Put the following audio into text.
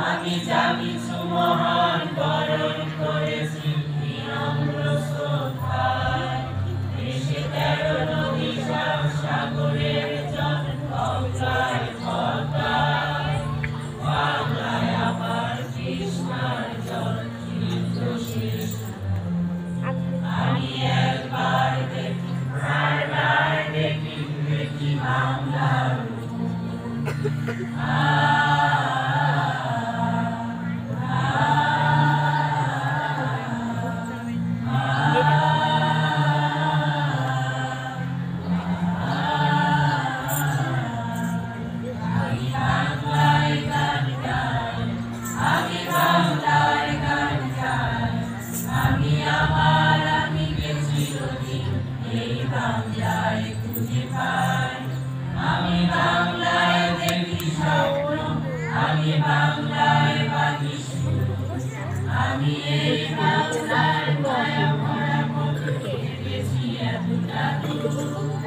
আমি জানি সুমহান বরণ করেছি বিনম্র শ্রদ্ধায় দেশে 13 নদী সাগরের জল বাংলায় বাংলায় বাংলায় আমার কৃষ্ণার জল শেষ আমি একবার দেখি বারবার দেখি দেখি বাংলার আমি বাংলায় দেখি স্বপ্ন আমি বাংলায় বাঁধি সুর আমি এই বাংলার মায়া ভরা বুকে গেছি এতটা দূর